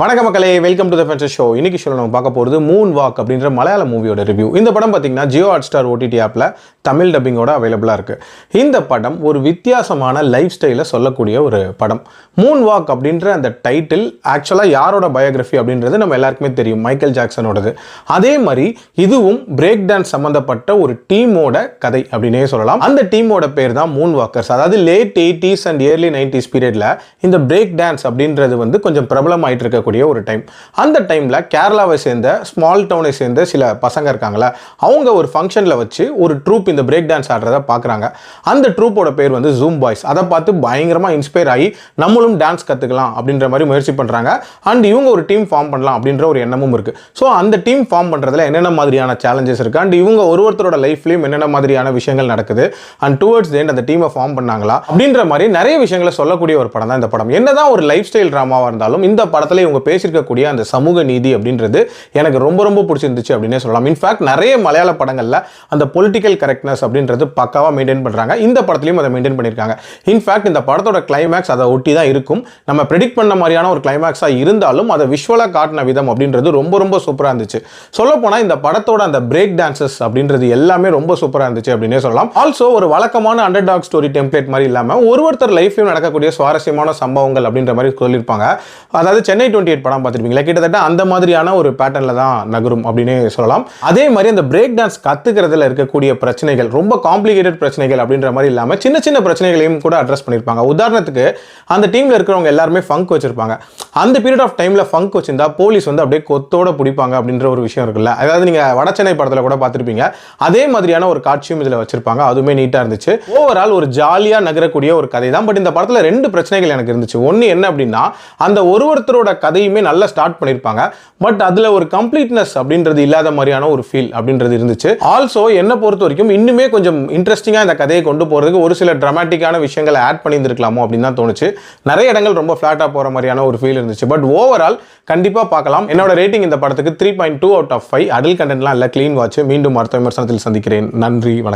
வணக்கம் மக்களே, welcome to the ஃபென்சர் show. இன்னைக்கு ஷோல நம்ம பார்க்க போகிறது மூன் வாக் அப்படின்ற மலையாள மூவியோட ரிவ்யூ. இந்த படம் பார்த்தீங்கன்னா ஜியோ ஹாட்ஸ்டார் ஓடிடி ஆப்பில் தமிழ் டப்பிங்கோட அவைலபிளாக இருக்குது. இந்த படம் ஒரு வித்தியாசமான லைஃப் ஸ்டைலை சொல்லக்கூடிய ஒரு படம். மூன் வாக் அப்படின்ற அந்த டைட்டில் ஆக்சுவலாக யாரோட பயோகிராஃபி அப்படின்றது நம்ம எல்லாருக்குமே தெரியும், மைக்கேல் ஜாக்சனோடது. அதே மாதிரி இதுவும் பிரேக் டான்ஸ் சம்மந்தப்பட்ட ஒரு டீமோட கதை அப்படின்னே சொல்லலாம். அந்த டீமோட பேர் தான் மூன் வாக்கர்ஸ். அதாவது late 80s and early 90s பீரியடில் இந்த பிரேக் டான்ஸ் அப்படின்றது வந்து கொஞ்சம் பிரபலமாயிட்டு இருக்க ஒரு டைம். அந்த டைம்ல கேரளாவை சேர்ந்த ஸ்மால் டவுனை சேர்ந்த சில பசங்க இருக்காங்களா, அவங்க ஒரு ஃபங்க்ஷன்ல வச்சு ஒரு ட்ரூப் இந்த பிரேக் டான்ஸ் ஆடுறத பார்க்குறாங்க. அந்த ட்ரூப்போட பேர் வந்து ஜூம் பாய்ஸ். அதை பார்த்து பயங்கரமா இன்ஸ்பயர் ஆகி நம்மளும் டான்ஸ் கற்றுக்கலாம் அப்படின்ற மாதிரி முயற்சி பண்ணுறாங்க. அண்ட் இவங்க ஒரு டீம் ஃபார்ம் பண்ணலாம் அப்படின்ற ஒரு எண்ணமும் இருக்கு. ஸோ அந்த டீம் ஃபார்ம் பண்ணுறதுல என்னென்ன மாதிரியான சேலஞ்சஸ் இருக்கு, அண்ட் இவங்க ஒருத்தரோட லைஃப்லையும் என்னென்ன மாதிரியான விஷயங்கள் நடக்குது, அண்ட் டுவர்ட்ஸ் எண்ட் அந்த டீமை ஃபார்ம் பண்ணாங்களா அப்படின்ற மாதிரி நிறைய விஷயங்களை சொல்லக்கூடிய ஒரு படம் தான் இந்த படம். என்னதான் ஒரு லைஃப் ஸ்டைல் ட்ராமாவாக இருந்தாலும் இந்த படத்தில் இவங்க பேசியிருக்கக்கூடிய அந்த சமூக நீதி அப்படின்றது எனக்கு ரொம்ப ரொம்ப பிடிச்சிருந்துச்சு அப்படின்னே சொல்லலாம். இன்ஃபேக்ட் நிறைய மலையாள படங்கள்ல அந்த பொலிட்டிக்கல் கரெக்ட்னஸ் அப்படின்றது பக்காவா மெயின்டைன் பண்றாங்க. இந்த படத்திலையும் அதை மெயின்டைன் பண்ணியிருக்காங்க. இன்ஃபேக்ட் இந்த படத்தோட கிளைமேக்ஸ் அதை ஒட்டி தான் இருக்கும். நம்ம ப்ரெடிக்ட் பண்ண மாதிரியான ஒரு கிளைமேக்ஸா இருந்தாலும் அதை விஷுவலா காட்டின விதம் அப்படின்றது ரொம்ப ரொம்ப சூப்பரா இருந்துச்சு. சொல்ல போனா இந்த படத்தோட அந்த பிரேக் டான்சஸ் அப்படின்றது எல்லாமே ரொம்ப சூப்பரா இருந்துச்சு அப்படின்னே சொல்லலாம். ஆல்சோ ஒரு வழக்கமான அண்டர் டாக் ஸ்டோரி டெம்ப்ளேட் மாதிரி இல்லாம ஒருத்தர் லைஃப்லயும் நடக்கக்கூடிய சுவாரஸ்யமான சம்பவங்கள் அப்படின்ற மாதிரி சொல்லியிருப்பாங்க. அதாவது சென்னை 28 படம் பார்த்திருப்பீங்களா, கிட்டத்தட்ட அந்த மாதிரியான ஒரு பேட்டர்ன்ல தான் நகரும் அப்படினே சொல்லலாம். அதே மாதிரி அந்த பிரேக் டான்ஸ் கத்துக்கிறதுல இருக்கக்கூடிய பிரச்சனைகள் ரொம்ப காம்ப்ளிகேட்டட் பிரச்சனைகள் அப்படின்ற மாதிரி இல்லாம சின்ன சின்ன பிரச்சனைகளையும் கூட அட்ரஸ் பண்ணிருப்பாங்க. உதாரணத்துக்கு அந்த டீம்ல இருக்கிறவங்க எல்லாருமே ஃபங்க் வச்சிருப்பாங்க. அந்த பீரியட் ஆஃப் டைம்ல ஃபங்க் வச்சிருந்தா போலீஸ் வந்து அப்படியே கொத்தோட பிடிப்பாங்க அப்படின்ற ஒரு விஷயம் இருக்குல்ல. அதாவது நீங்க வடசென்னை படத்துல கூட பார்த்திருப்பீங்க. அதே மாதிரியான ஒரு காட்சியும் இதுல வச்சிருப்பாங்க. அதுவுமே நீட்டா இருந்துச்சு. ஓவரால் ஒரு ஜாலியா நகரக்கூடிய ஒரு கதை தான். பட் இந்த படத்துல ரெண்டு பிரச்சனைகள் எனக்கு இருந்துச்சு. ஒன்னு என்ன அப்படின்னா, அந்த ஒருத்தரோட கதையுமே நல்லா ஸ்டார்ட் பண்ணிருப்பாங்க. பட் அதுல ஒரு கம்ப்ளீட்னஸ் அப்படின்றது இல்லாத மாதிரியான ஒரு ஃபீல் அப்படின்றது இருந்துச்சு. ஆல்சோ என்ன பொறுத்த வரைக்கும் இன்னுமே கொஞ்சம் இன்ட்ரெஸ்டிங்கா இந்த கதையை கொண்டு போறதுக்கு ஒரு சில டிராமாட்டிக்கான விஷயங்களை ஆட் பண்ணியிருக்கலாமோ அப்படின்னு தான் தோணுச்சு. நிறைய இடங்கள் ரொம்ப ஃபிளாட்டா போற மாதிரியான ஒரு ஃபீல் இருந்துச்சு. பட் ஓவரால் கண்டிப்பா பார்க்கலாம். என்னோட ரேட்டிங் இந்த படத்துக்கு 3.2 out of 5. அடல் கண்டென்ட்லாம் இல்ல, க்ளீன் வாட்ச். மீண்டும் அடுத்த விமர்சனத்தில் சந்திக்கிறேன். நன்றி, வணக்கம்.